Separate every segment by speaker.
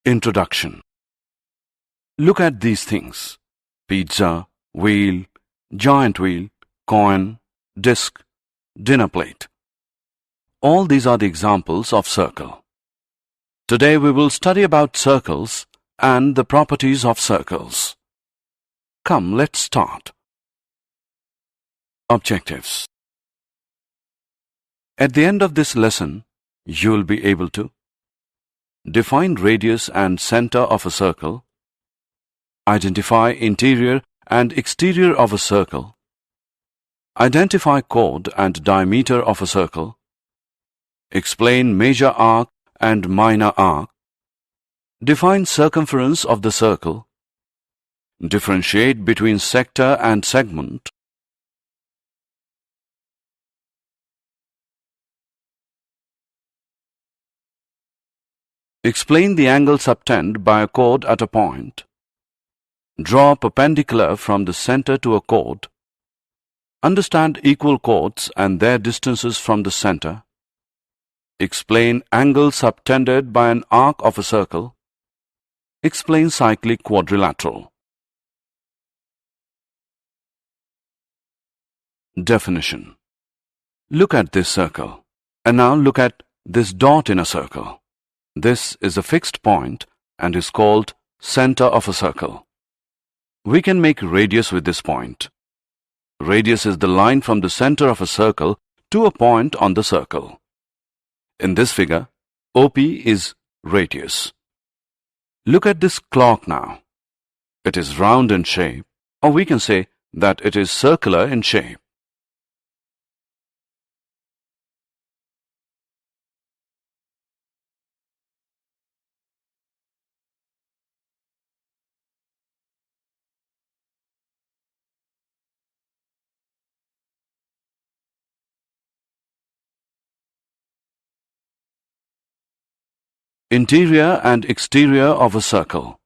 Speaker 1: Introduction. Look at these things: pizza, wheel, giant wheel, coin, disc, dinner plate. All these are the examples of circle. Today we will study about circles and the properties of circles. Come, let's start. Objectives. At the end of this lesson, you will be able to define radius and center of a circle, identify interior and exterior of a circle, identify chord and diameter of a circle, explain major arc and minor arc, define circumference of the circle, differentiate between sector and segment, explain the angle subtended by a chord at a point, draw perpendicular from the center to a chord, understand equal chords and their distances from the center, explain angle subtended by an arc of a circle, explain cyclic quadrilateral. Definition. Look at this circle, and now look at this dot in a circle. This is a fixed point and is called center of a circle. We can make radius with this point. Radius is the line from the center of a circle to a point on the circle. In this figure, OP is radius. Look at this clock now. It is round in shape, or we can say that it is circular in shape. Interior and exterior of a circle.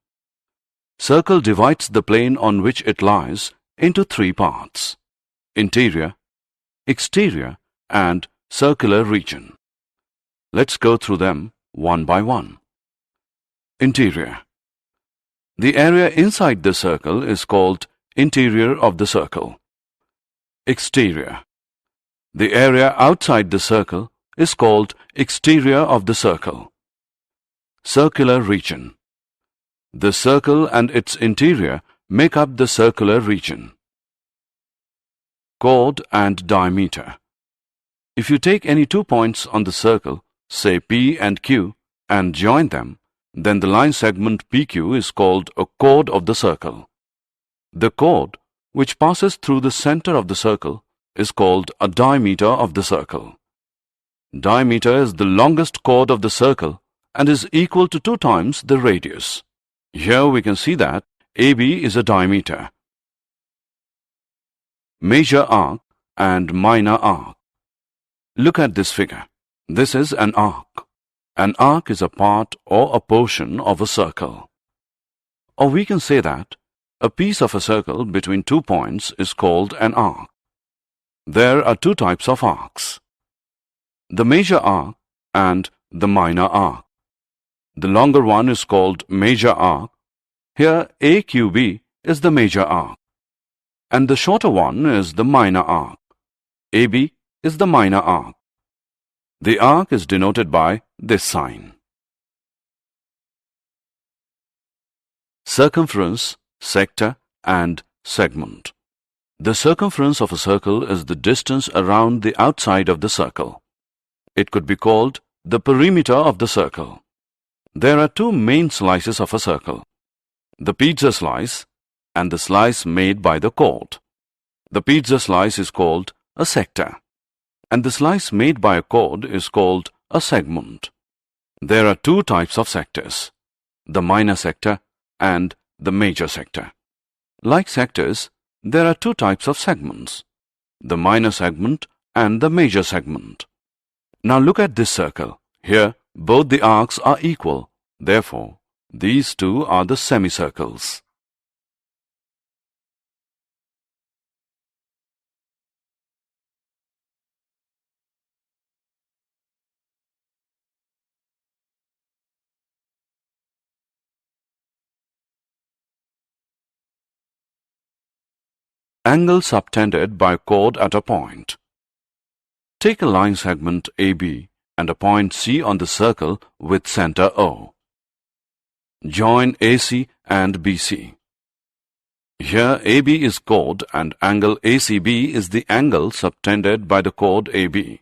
Speaker 1: Circle divides the plane on which it lies into three parts: interior, exterior, and circular region. Let's go through them one by one. Interior. The area inside the circle is called interior of the circle. Exterior. The area outside the circle is called exterior of the circle. Circular region. The circle and its interior make up the circular region. Chord and diameter. If you take any 2 points on the circle, say P and Q, and join them, then the line segment PQ is called a chord of the circle. The chord, which passes through the center of the circle, is called a diameter of the circle. Diameter is the longest chord of the circle and is equal to 2 times the radius. Here we can see that AB is a diameter. Major arc and minor arc. Look at this figure. This is an arc. An arc is a part or a portion of a circle. Or we can say that a piece of a circle between 2 points is called an arc. There are 2 types of arcs: the major arc and the minor arc. The longer one is called major arc. Here AQB is the major arc, and the shorter one is the minor arc. AB is the minor arc. The arc is denoted by this sign. Circumference, sector, and segment. The circumference of a circle is the distance around the outside of the circle. It could be called the perimeter of the circle. There are 2 main slices of a circle: the pizza slice and the slice made by the chord. The pizza slice is called a sector, and the slice made by a chord is called a segment. There are 2 types of sectors: the minor sector and the major sector. Like sectors, there are 2 types of segments: the minor segment and the major segment. Now look at this circle. Here, both the arcs are equal. Therefore, these 2 are the semicircles. Angle subtended by chord at a point. Take a line segment AB and a point C on the circle with center O. Join AC and BC. Here AB is chord and angle ACB is the angle subtended by the chord AB.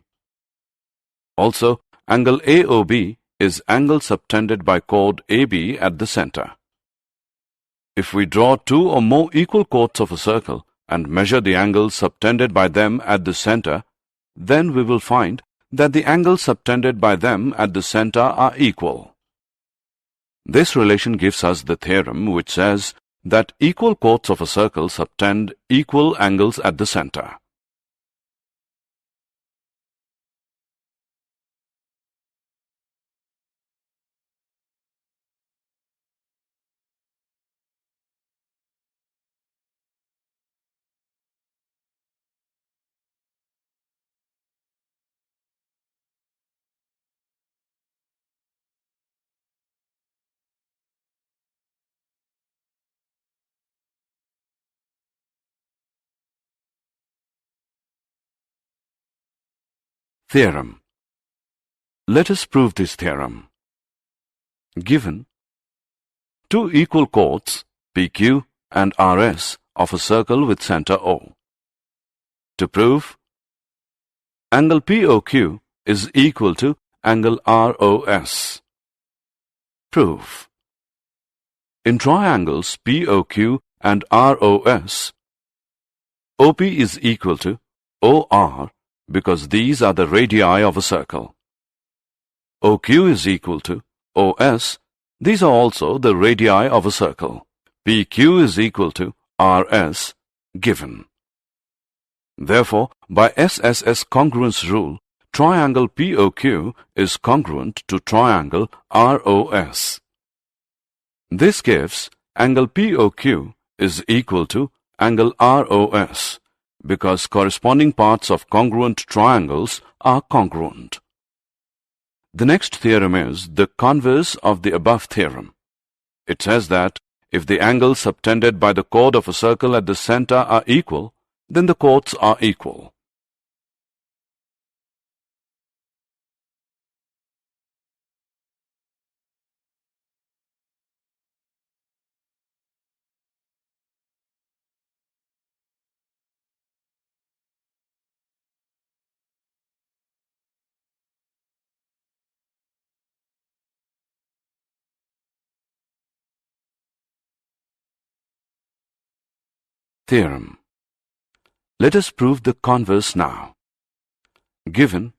Speaker 1: Also, angle AOB is angle subtended by chord AB at the center. If we draw two or more equal chords of a circle and measure the angles subtended by them at the center, then we will find that the angles subtended by them at the center are equal. This relation gives us the theorem which says that equal chords of a circle subtend equal angles at the center. Theorem. Let us prove this theorem. Given two equal chords PQ and RS of a circle with center O. To prove, angle POQ is equal to angle ROS. Proof. In triangles POQ and ROS, OP is equal to OR because these are the radii of a circle. OQ is equal to OS. These are also the radii of a circle. PQ is equal to RS given. Therefore, by SSS congruence rule, triangle POQ is congruent to triangle ROS. This gives angle POQ is equal to angle ROS because corresponding parts of congruent triangles are congruent. The next theorem is the converse of the above theorem. It says that if the angles subtended by the chord of a circle at the center are equal, then the chords are equal. Theorem. Let us prove the converse now. Given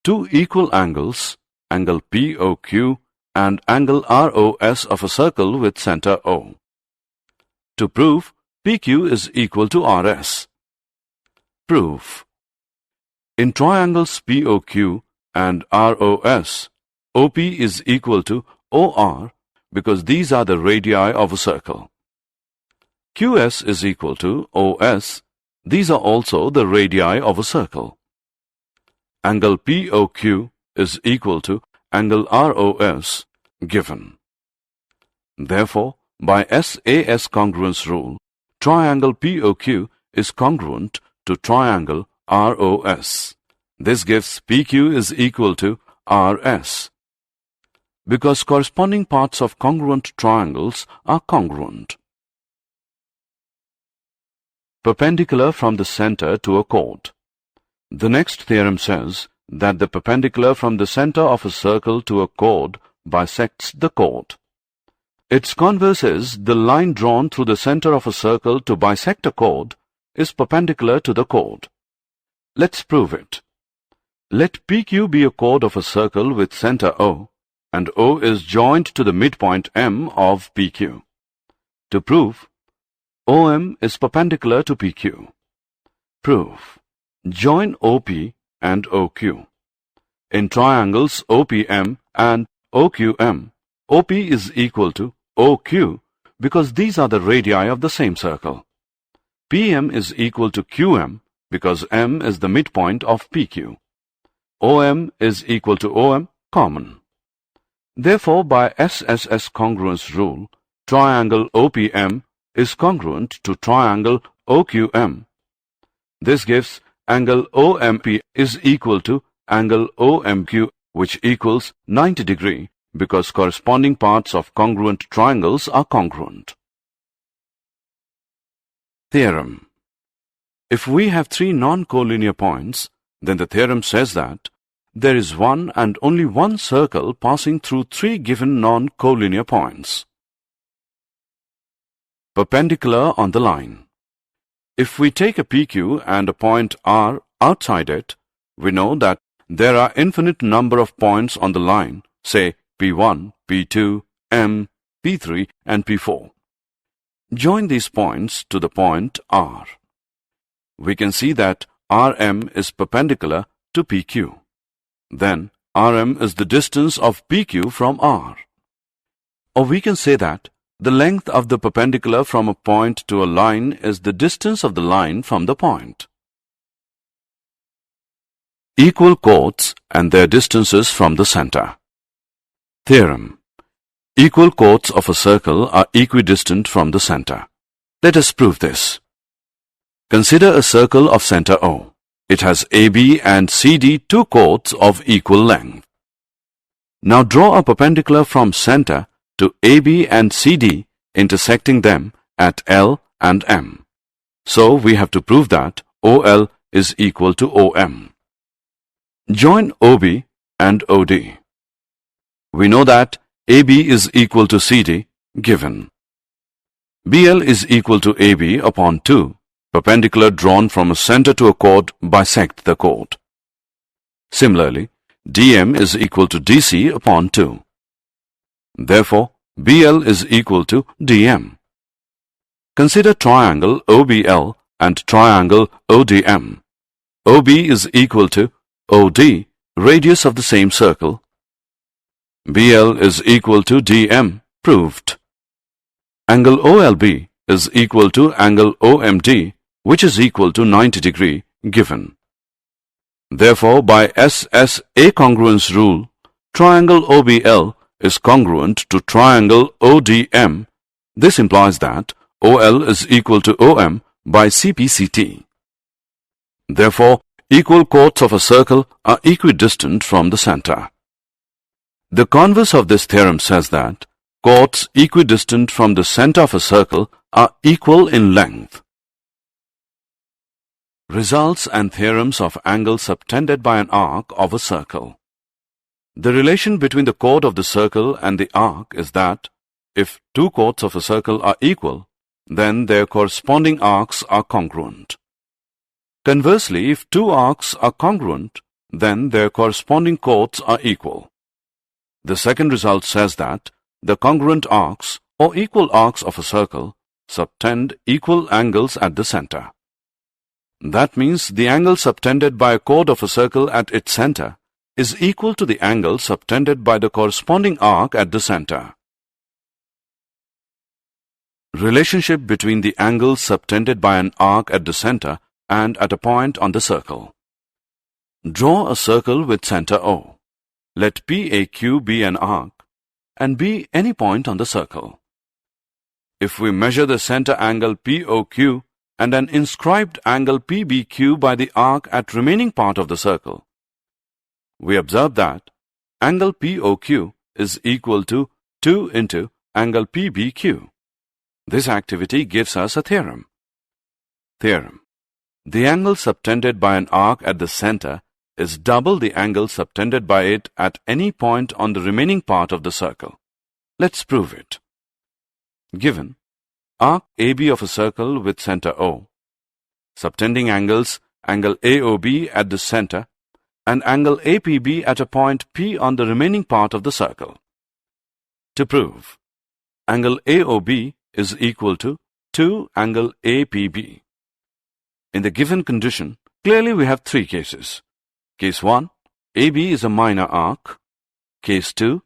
Speaker 1: two equal angles, angle POQ and angle ROS of a circle with center O. To prove, PQ is equal to RS. Proof. In triangles POQ and ROS, OP is equal to OR because these are the radii of a circle. QS is equal to OS. These are also the radii of a circle. Angle POQ is equal to angle ROS given. Therefore, by SAS congruence rule, triangle POQ is congruent to triangle ROS. This gives PQ is equal to RS. Because corresponding parts of congruent triangles are congruent. Perpendicular from the center to a chord. The next theorem says that the perpendicular from the center of a circle to a chord bisects the chord. Its converse is the line drawn through the center of a circle to bisect a chord is perpendicular to the chord. Let's prove it. Let PQ be a chord of a circle with center O, and O is joined to the midpoint M of PQ. To prove, OM is perpendicular to PQ. Proof. Join OP and OQ. In triangles OPM and OQM, OP is equal to OQ because these are the radii of the same circle. PM is equal to QM because M is the midpoint of PQ. OM is equal to OM common. Therefore, by SSS congruence rule, triangle OPM is congruent to triangle OQM This gives angle OMP is equal to angle OMQ, which equals 90 degree, because corresponding parts of congruent triangles are congruent. Theorem. If we have three non-collinear points, then the theorem says that there is one and only one circle passing through three given non-collinear points. Perpendicular on the line. If we take a PQ and a point R outside it, we know that there are infinite number of points on the line, say P1, P2, M, P3 and P4. Join these points to the point R. We can see that RM is perpendicular to PQ. Then RM is the distance of PQ from R. Or we can say that the length of the perpendicular from a point to a line is the distance of the line from the point. Equal chords and their distances from the center. Theorem. Equal chords of a circle are equidistant from the center. Let us prove this. Consider a circle of center O. It has AB and CD two chords of equal length. Now draw a perpendicular from center to AB and CD, intersecting them at L and M. So we have to prove that OL is equal to OM. Join OB and OD. We know that AB is equal to CD, given. BL is equal to AB upon 2. Perpendicular drawn from a center to a chord bisect the chord. Similarly, DM is equal to DC upon 2. Therefore, BL is equal to DM. Consider triangle OBL and triangle ODM. OB is equal to OD, radius of the same circle. BL is equal to DM, proved. Angle OLB is equal to angle OMD, which is equal to 90 degree, given. Therefore, by SSA congruence rule, triangle OBL is congruent to triangle ODM. This implies that OL is equal to OM by CPCT. Therefore, equal chords of a circle are equidistant from the center. The converse of this theorem says that chords equidistant from the center of a circle are equal in length. Results and theorems of angles subtended by an arc of a circle. The relation between the chord of the circle and the arc is that if two chords of a circle are equal, then their corresponding arcs are congruent. Conversely, if two arcs are congruent, then their corresponding chords are equal. The second result says that the congruent arcs or equal arcs of a circle subtend equal angles at the center. That means the angle subtended by a chord of a circle at its center is equal to the angle subtended by the corresponding arc at the center. Relationship between the angles subtended by an arc at the center and at a point on the circle. Draw a circle with center O. Let PAQ be an arc and be any point on the circle. If we measure the center angle POQ and an inscribed angle PBQ by the arc at remaining part of the circle, we observe that angle POQ is equal to 2 into angle PBQ. This activity gives us a theorem. Theorem. The angle subtended by an arc at the center is double the angle subtended by it at any point on the remaining part of the circle. Let's prove it. Given arc AB of a circle with center O, subtending angles angle AOB at the center and angle APB at a point P on the remaining part of the circle. To prove, angle AOB is equal to 2 angle APB. In the given condition, clearly we have three cases. Case 1, AB is a minor arc. Case 2,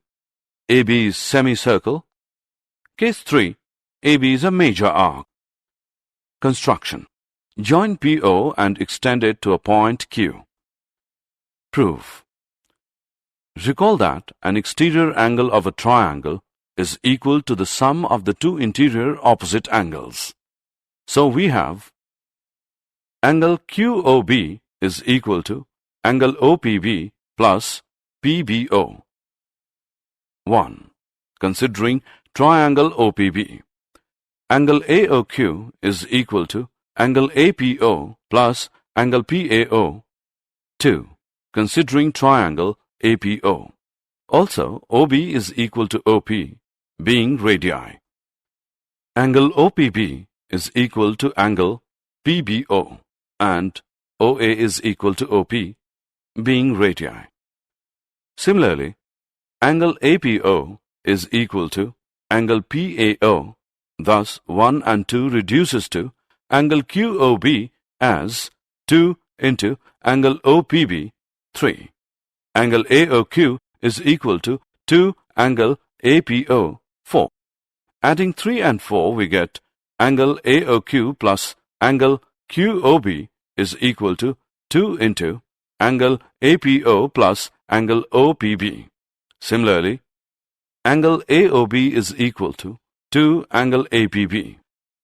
Speaker 1: AB is semicircle. Case 3, AB is a major arc. Construction. Join PO and extend it to a point Q. Proof. Recall that an exterior angle of a triangle is equal to the sum of the two interior opposite angles. So we have Angle QOB is equal to angle OPB plus PBO. 1. Considering triangle OPB. Angle AOQ is equal to angle APO plus angle PAO. 2. Considering triangle APO. Also, OB is equal to OP, being radii. Angle OPB is equal to angle PBO and OA is equal to OP, being radii. Similarly, angle APO is equal to angle PAO, thus 1 and 2 reduces to angle QOB as 2 into angle OPB, 3. Angle AOQ is equal to 2 angle APO, 4. Adding 3 and 4 we get angle AOQ plus angle QOB is equal to 2 into angle APO plus angle OPB. Similarly, angle AOB is equal to 2 angle APB.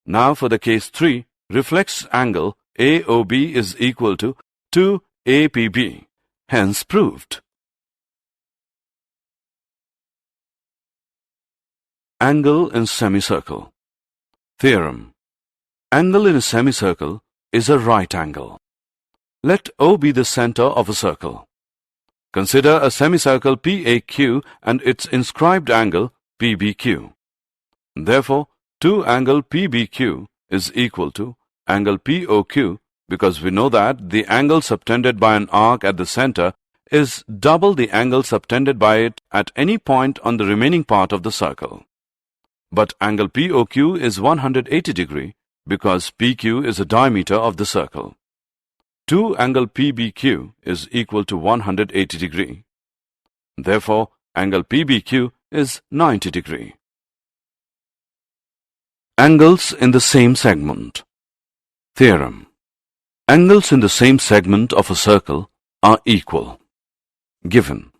Speaker 1: Now for the case 3, reflex angle AOB is equal to 2 APB, hence proved. Angle in semicircle. Theorem. Angle in a semicircle is a right angle. Let O be the center of a circle. Consider a semicircle PAQ and its inscribed angle PBQ. Therefore, 2 angle PBQ is equal to angle POQ because we know that the angle subtended by an arc at the center is double the angle subtended by it at any point on the remaining part of the circle. But angle POQ is 180 degree because PQ is the diameter of the circle. 2 angle PBQ is equal to 180 degree. Therefore, angle PBQ is 90 degree. Angles in the same segment. Theorem. Angles in the same segment of a circle are equal. Given.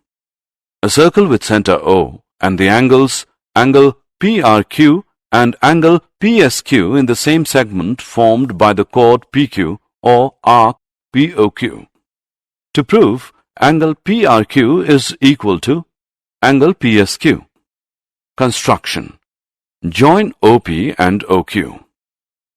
Speaker 1: A circle with center O and the angles angle PRQ and angle PSQ in the same segment formed by the chord PQ or arc POQ. To prove, angle PRQ is equal to angle PSQ. Construction. Join OP and OQ.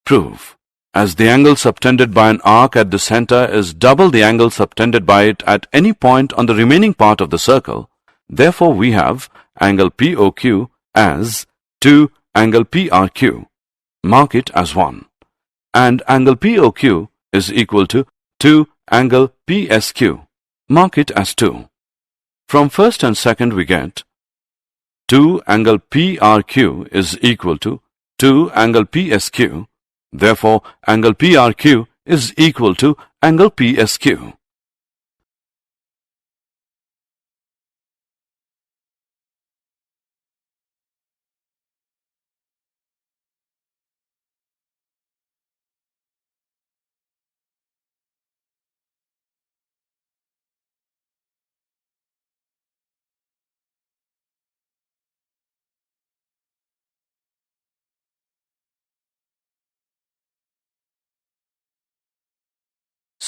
Speaker 1: Prove. As the angle subtended by an arc at the center is double the angle subtended by it at any point on the remaining part of the circle, therefore we have angle POQ as 2 angle PRQ. Mark it as 1. And angle POQ is equal to 2 angle PSQ. Mark it as 2. From first and second we get 2 angle PRQ is equal to 2 angle PSQ. Therefore, angle PRQ is equal to angle PSQ.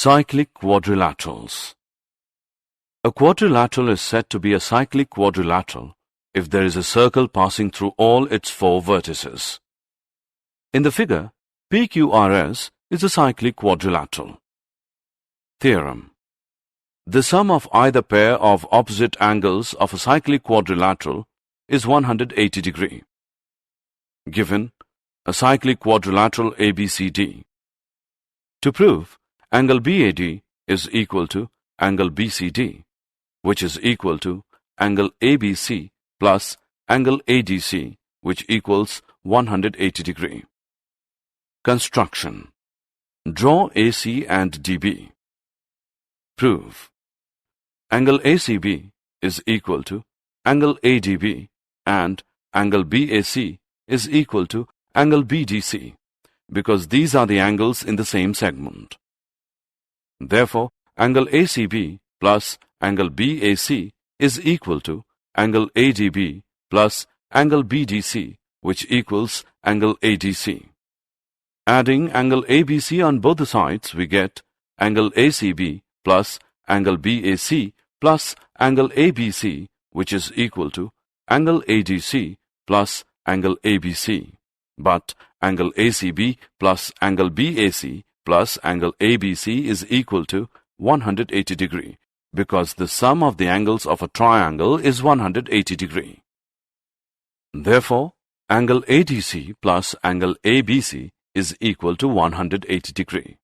Speaker 1: Cyclic quadrilaterals. A quadrilateral is said to be a cyclic quadrilateral if there is a circle passing through all its 4 vertices. In the figure, PQRS is a cyclic quadrilateral. Theorem. The sum of either pair of opposite angles of a cyclic quadrilateral is 180 degree. Given a cyclic quadrilateral ABCD. To prove, angle BAD is equal to angle BCD, which is equal to angle ABC plus angle ADC, which equals 180 degree. Construction. Draw AC and DB. Prove. Angle ACB is equal to angle ADB and angle BAC is equal to angle BDC because these are the angles in the same segment. Therefore, angle ACB plus angle BAC is equal to angle ADB plus angle BDC, which equals angle ADC. Adding angle ABC on both the sides, we get angle ACB plus angle BAC plus angle ABC, which is equal to angle ADC plus angle ABC. But angle ACB plus angle BAC plus angle ABC is equal to 180 degree, because the sum of the angles of a triangle is 180 degree. Therefore, angle ADC plus angle ABC is equal to 180 degree.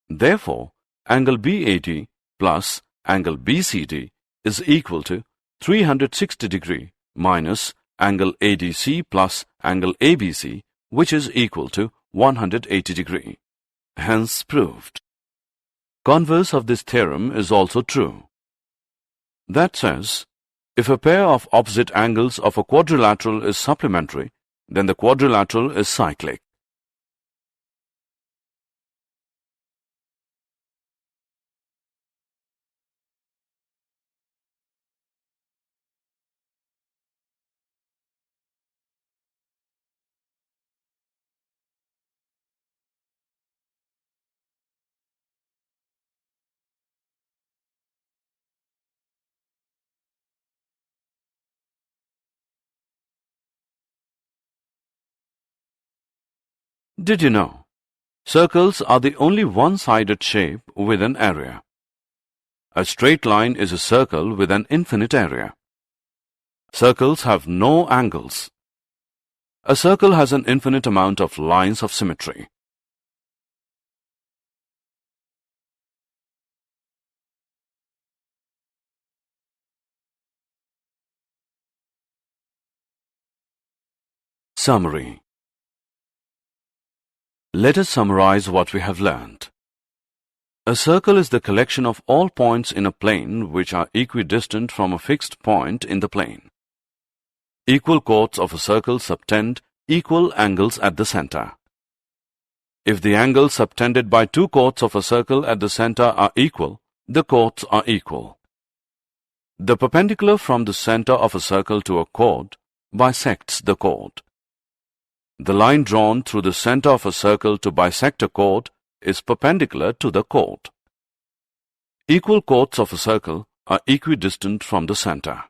Speaker 1: Therefore, angle BAD plus angle BCD is equal to 360 degree minus angle ADC plus angle ABC, which is equal to 180 degree. Hence proved. Converse of this theorem is also true. That says, if a pair of opposite angles of a quadrilateral is supplementary, then the quadrilateral is cyclic. Did you know? Circles are the only one-sided shape with an area. A straight line is a circle with an infinite area. Circles have no angles. A circle has an infinite amount of lines of symmetry. Summary. Let us summarize what we have learned. A circle is the collection of all points in a plane which are equidistant from a fixed point in the plane. Equal chords of a circle subtend equal angles at the center. If the angles subtended by two chords of a circle at the center are equal, the chords are equal. The perpendicular from the center of a circle to a chord bisects the chord. The line drawn through the center of a circle to bisect a chord is perpendicular to the chord. Equal chords of a circle are equidistant from the center.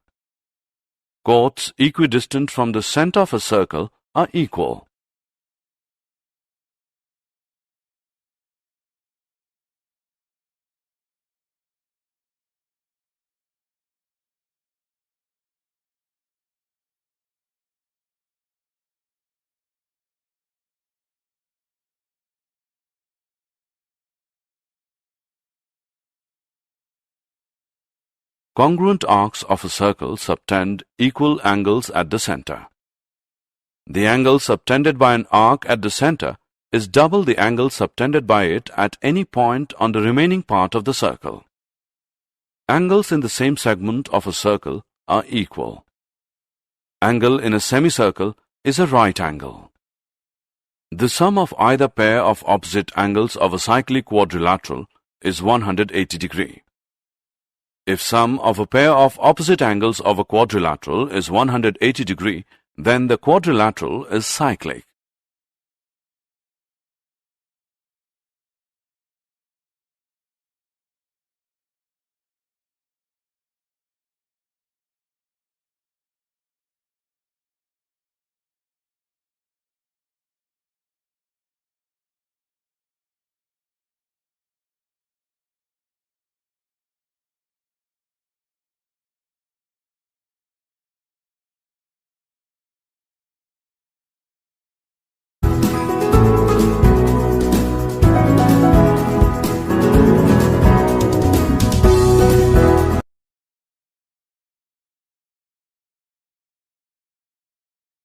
Speaker 1: Chords equidistant from the center of a circle are equal. Congruent arcs of a circle subtend equal angles at the center. The angle subtended by an arc at the center is double the angle subtended by it at any point on the remaining part of the circle. Angles in the same segment of a circle are equal. Angle in a semicircle is a right angle. The sum of either pair of opposite angles of a cyclic quadrilateral is 180 degree. If sum of a pair of opposite angles of a quadrilateral is 180 degree, then the quadrilateral is cyclic.